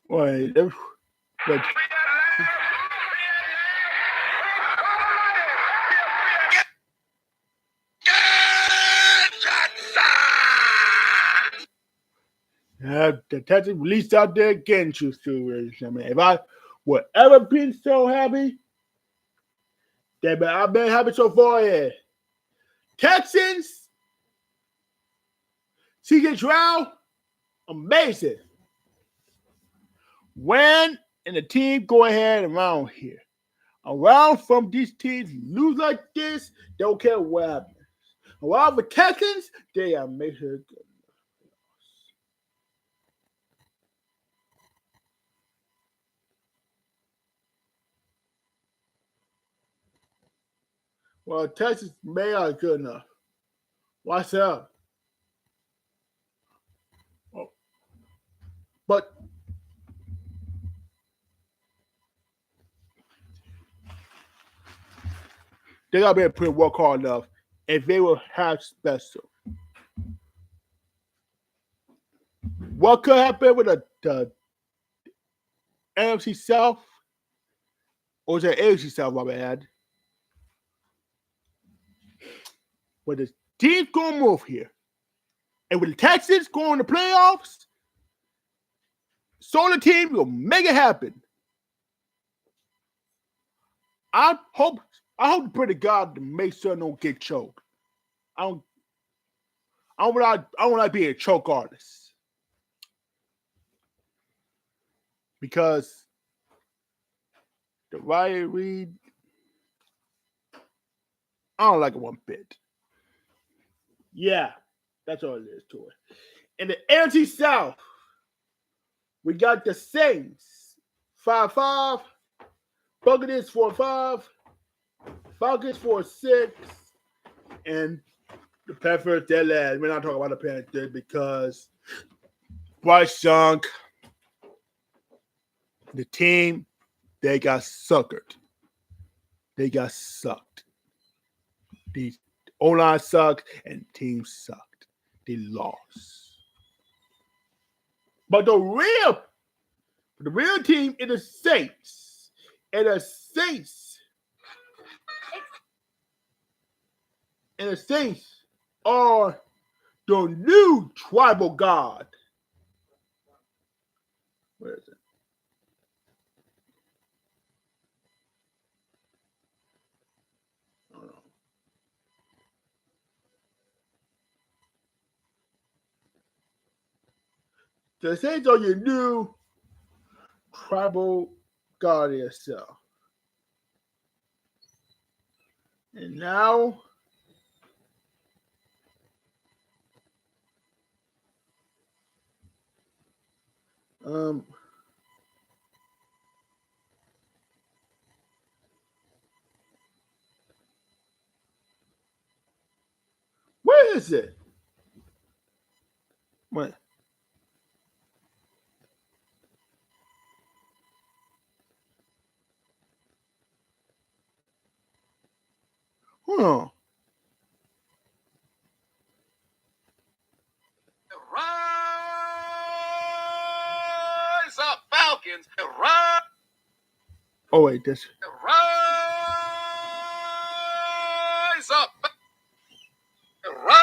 wait, but the Texas released out there Genjutsu. I mean, if I would ever been so happy, I've been happy so far. Yeah. Texans, CJ Stroud, amazing. When and the team go ahead around here. Around from these teams lose like this, don't care what happens. Around the Texans, they are making it good. Well, Texas may are good enough. Watch out. Oh. But they gotta be able to put work hard enough if they will have special. What could happen with the NFC South? Or is it AFC South, my bad? But the team's gonna move here. And with the Texans going to playoffs, so the team will make it happen. I hope to pray to God to make sure I don't get choked. I don't want to be a choke artist. Because the Riot Reed, I don't like it one bit. Yeah, that's all it is to it. In the NFC South, we got the Saints 5-5, Buccaneers 4-5, Falcons 4-6, and the Panthers dead last. We're not talking about the Panthers because Bryce Young, the team, they got suckered. They got sucked. The O-line sucked and the team sucked. They lost. But the real team is the Saints. And the Saints are the new tribal god. Where is it? Hold on. The Saints are your new tribal god yourself. And now where is it? What? Hold on. Rise up, Falcons. Rise. Oh wait, this. Rise up. Rise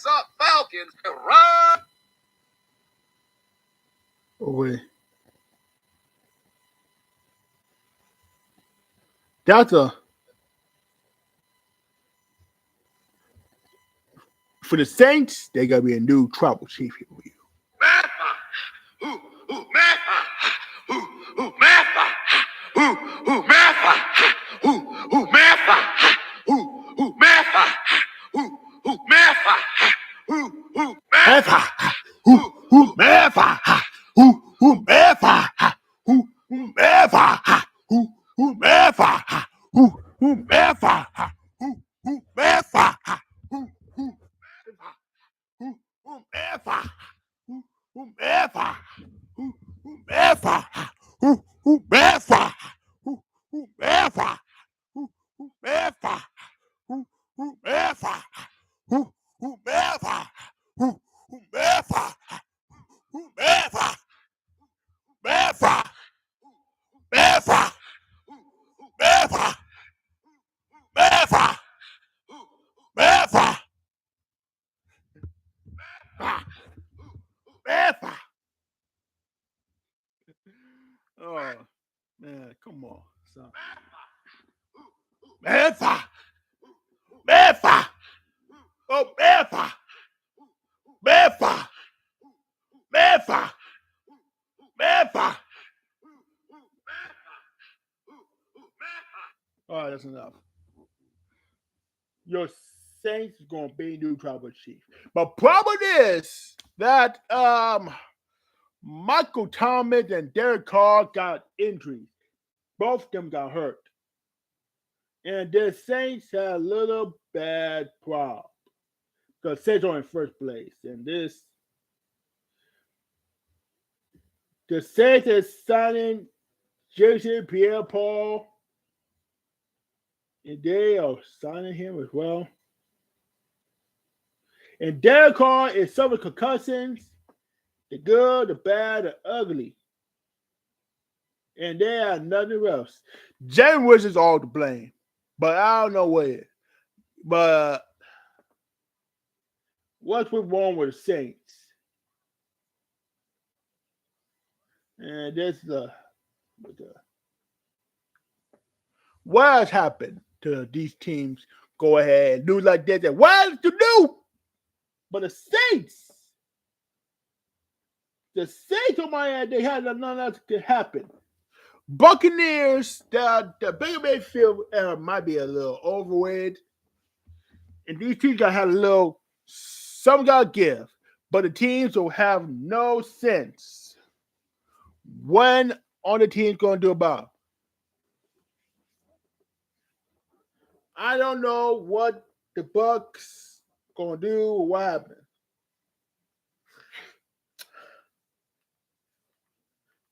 up, Falcons. Rise. Oh wait. That's a For the Saints, they got to be a new tribal chief here with you. Oh man, come on, son. All right, that's enough. Your Saints is going to be new tribal chief. But problem is that Michael Thomas and Derek Carr got injuries. Both of them got hurt. And the Saints had a little bad problem. Because Saints are in first place. And the Saints is signing Jason Pierre-Paul. And they are signing him as well. And Derek Carr is suffering concussions. The good, the bad, the ugly. And they have nothing else. James Winston's all to blame. But I don't know what it is. But what's wrong with the Saints? And this is what has happened to these teams go ahead and do like this? And what else to do? But the Saints on my end, they had nothing else to happen. Buccaneers, the Baker Mayfield era might be a little overweight. And these teams got to have a little, some got to give. But the teams will have no sense. When are the teams going to do about it? I don't know what the Bucs going to do or what happened.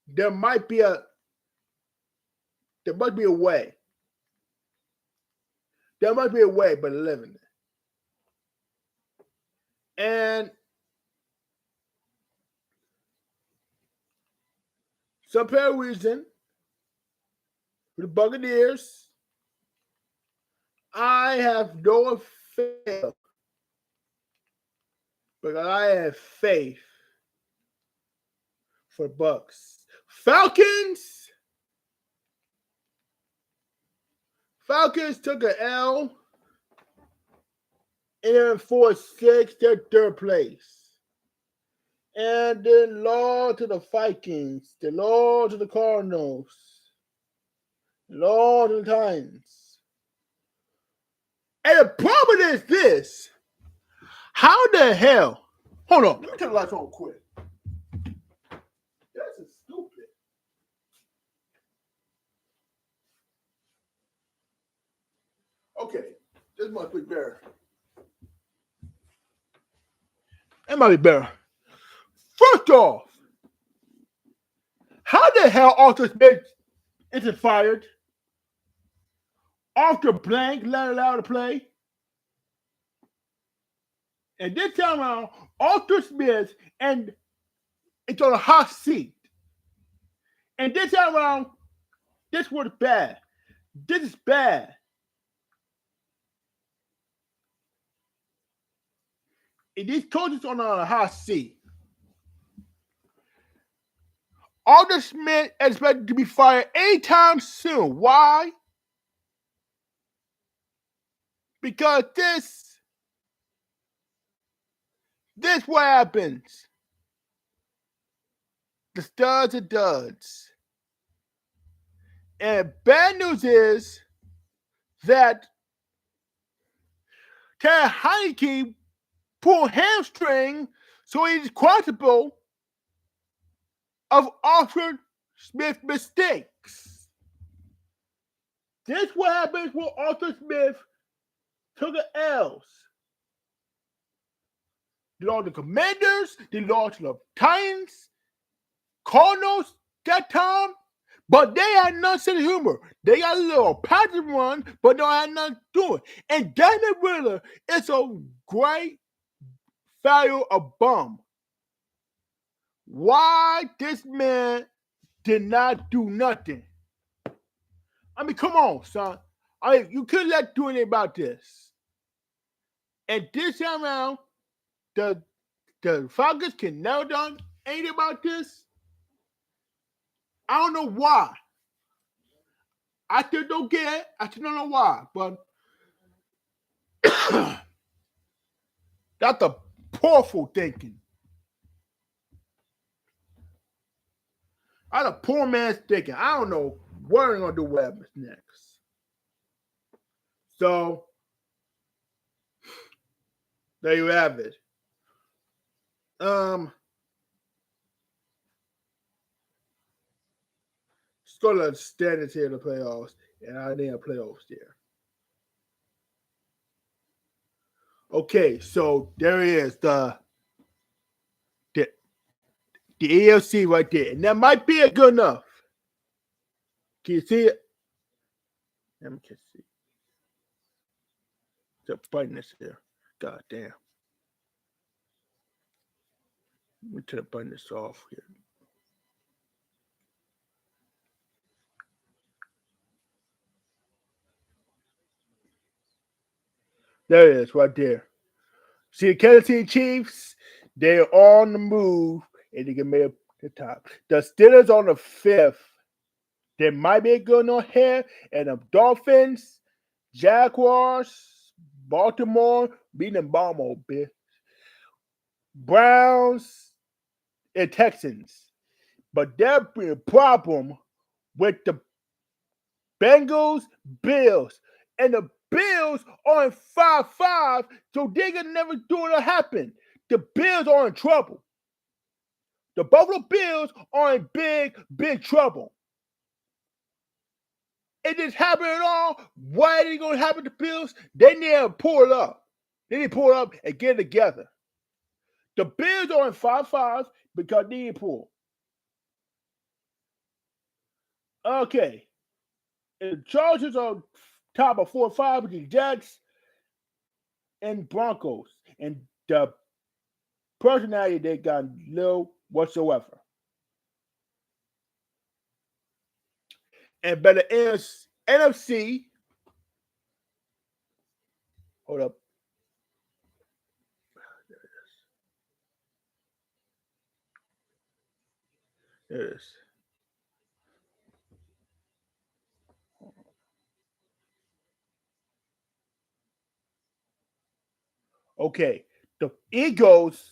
There must be a way. There must be a way, but living it. And some reason, for the Buccaneers, I have no faith, but I have faith for Bucs. Falcons took an L and 4-6, they're third place. And then lost to the Vikings, they lost to the Cardinals, lost to the Titans. And the problem is this. How the hell? Hold on, let me turn the lights on quick. This is stupid. Okay, this must be better. It might be better. First off, how the hell Arthur Smith isn't fired? After blank let allowed to play? And this time around, Arthur Smith and it's on a hot seat. And this time around, this was bad. This is bad. And these coaches are on a hot seat. Arthur Smith is expected to be fired anytime soon. Why? Because this This what happens. The studs are duds. And bad news is that Ted Heineke pulled hamstring, so he's questionable of Arthur Smith's mistakes. This what happens when Arthur Smith took the L's. They lost the Commanders, they lost the Titans, Cardinals that time, but they had no sense of humor. They got a little pattern run, but they had nothing to do it. And Daniel Wheeler is a great value of bum. Why this man did not do nothing? I mean, come on, son. You couldn't let do anything about this. And this time around, the Falcons can never done anything about this. I don't know why. I still don't get it. I still don't know why. But that's a powerful thinking. That's a poor man's thinking. I don't know what I'm going to do with happens next. So, there you have it. Let's go to the standings here in the playoffs, and I need a playoffs there. Okay, so there it is, the AFC right there, and that might be good enough. Can you see it? Let me just see. The brightness here. God damn. Let me turn the brightness off here. There it is, right there. See the Kansas City Chiefs? They're on the move, and they can make the top. The Steelers on the 5th. There might be a good enough here, and the Dolphins, Jaguars, Baltimore, beating Baltimore, bitch. Browns, and Texans. But there'll be a problem with the Bengals, Bills. And the Bills are in 5-5, so they can never do it happen. The Bills are in trouble. The Buffalo Bills are in big, big trouble. It just happened at all. Why are they going to happen to the Bills? They need to pull it up. They need to pull it up and get it together. The Bills are in 5-5 because they need to pull. Okay. And the Chargers are top of 4-5 with the Jets and Broncos. And the personality they got little whatsoever. And by the NFC, hold up. There it is. Okay. The Eagles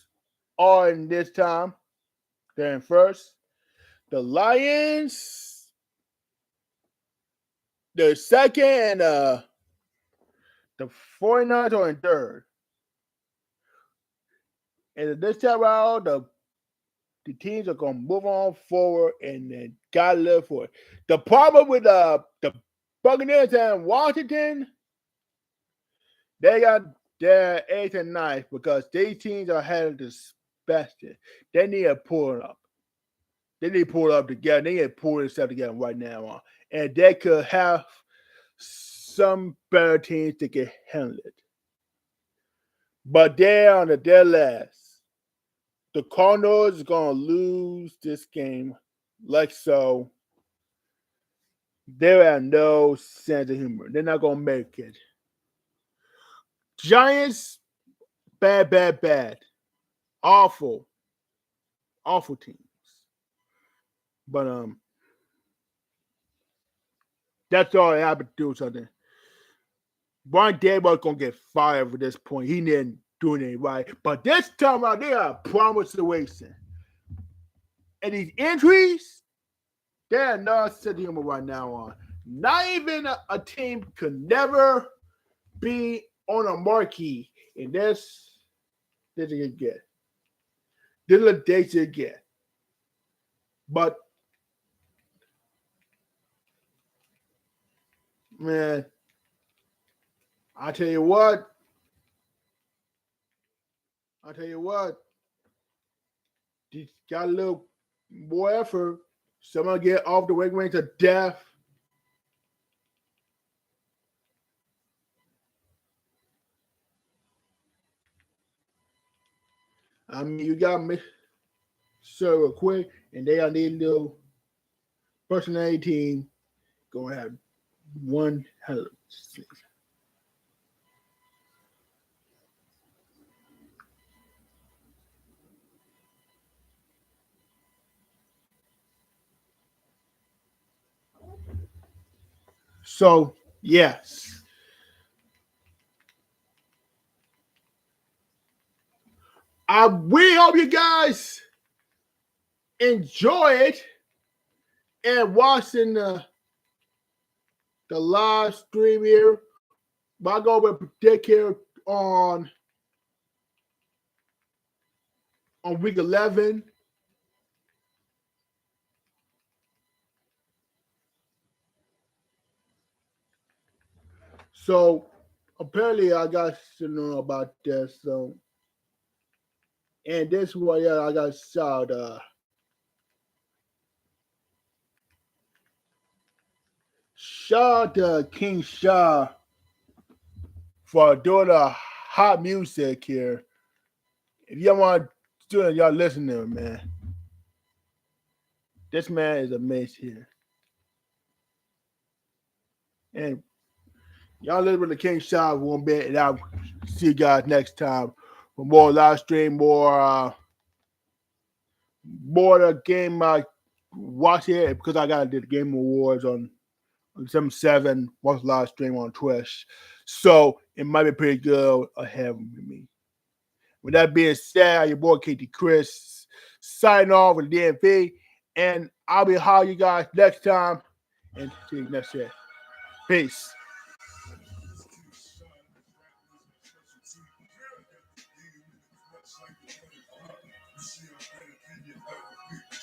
are in this time. They're in first. The Lions, they're second, and the 49ers are in third. And this time around, the teams are going to move on forward and then got to live for it. The problem with the Buccaneers and Washington, they got their 8th and 9th because these teams are headed to special. They need to pull it up. They need to pull it up together. They need to pull themselves together right now. And they could have some better teams that can handle it. But they're on their last. The Cardinals are going to lose this game like so. They have no sense of humor. They're not going to make it. Giants, bad. Awful teams. But that's all I have to do something. Brian Daboll's going to get fired at this point. He didn't doing it right. But this time out, they are a problem situation. And these injuries, they're not sitting them right now on. Not even a team could never be on a marquee. And this you get. This is the dates you get. But, man, I tell you what. These got a little more effort. Someone get off the wing to death. I mean, you got me so real quick, and they are need a little personality team going to have one hell of a season. So, yes. I really hope you guys enjoy it and watching the live stream here. But I go over and take care on week 11. So apparently I got to know about this. So, and this one, yeah, I got shout out King Shaw for doing the hot music here. If y'all want to do it, y'all listen to him, man. This man is amazing here. And y'all listen to the King Shaw for 1 bit, and I'll see you guys next time for more live stream, more the game watch it because I gotta do the Game Awards on 7/7. Watch live stream on Twitch, so it might be pretty good ahead with me. With that being said, your boy KT Chris signing off with the DMV, and I'll be hollering you guys next time. And see you next year. Peace.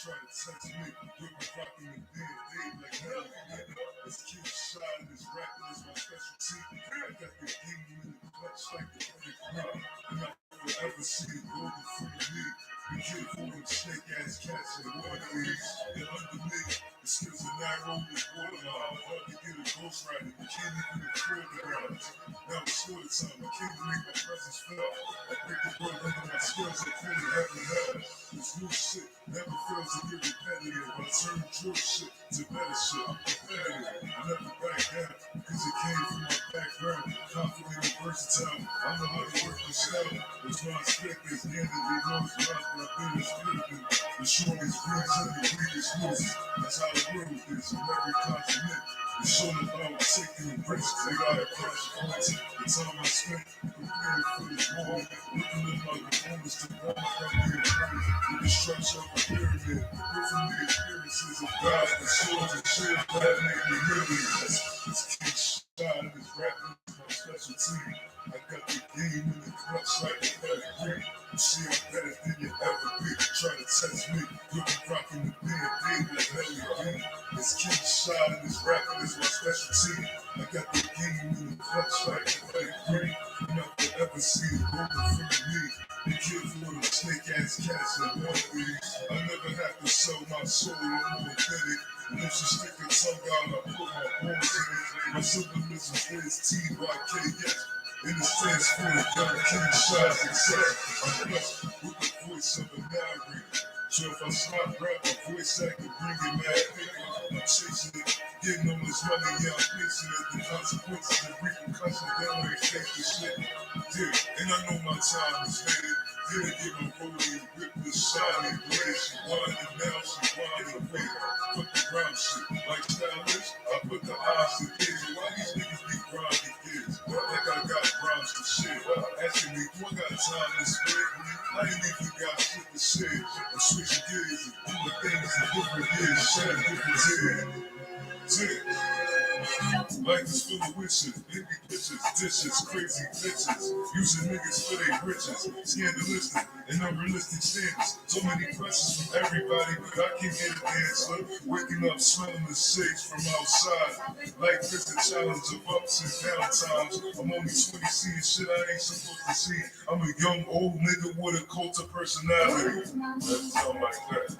Try to touch me, with my rockin' the dead, this kid shine, this rapping is my specialty. I got the game in the clutch like the underground. And I forever see it golden from the league. The kid holding snake ass cats in water leagues. And under me, the skills are narrow with waterline. Hard to get a ghost rider, you can't even afford the rounds. Now it's slow time, I can't make my presence felt. I break the world under my skills, I call it heaven hell. This new shit never fails to get repetitive. I turn drill shit to better shit. I'm competitive. I never back down because it came from my background. Confident and versatile. I know how to work my style. That's why I expect this handedly knows life, but I've been as good as been. The strongest rings and the weakest loses. That's how the world is on every continent. It's all about taking the risks. They gotta consequence. The time I spent preparing for this moment. Looking at my performance to warm up from the approach. With the structure of a pyramid. We're from the experiences of God, the swords and shields that make me millions. This kid shot in his rapping is my specialty. I got the game in the clutch like a pedigree. You see, I'm better than you ever be. Try to test me, you'll be rocking the big like Melly B. This kid shot in his rapping is my specialty. I got the game in the clutch like a pedigree. You never ever see it broken from me. The kid full of snake ass cats and wannabes. I never have to sell my soul, I'm authentic. And if she stick her tongue out, I put my balls in it. My symbolism is TYKS. And it stands for the young king shots except I'm blessed with the voice of a narrator. So if I stop rap, my voice act can bring it mad paper. I'm chasing it, getting all this money, yeah, I'm facing it. The consequences and repercussions, they don't expect the shit. Yeah, and I know my time is limited. Didn't get my rollie and whip was shiny, blade. She wanted it now, she wanted it wait. Put the ground shit, like stylish, I put the eyes to kids. Why these niggas be grinding kids? Like I got rhymes to shit. Asking me, do I got time years and doing things in different years, sharing different years. Life is full of wishes, baby bitches, dishes, crazy bitches, using niggas for their riches, scandalistic and unrealistic standards. So many questions from everybody, but I can't get an answer. Waking up smelling the shakes from outside. Life is a challenge of ups and down times. I'm only 20, seeing shit I ain't supposed to see. I'm a young old nigga with a cult of personality. Let's tell like that.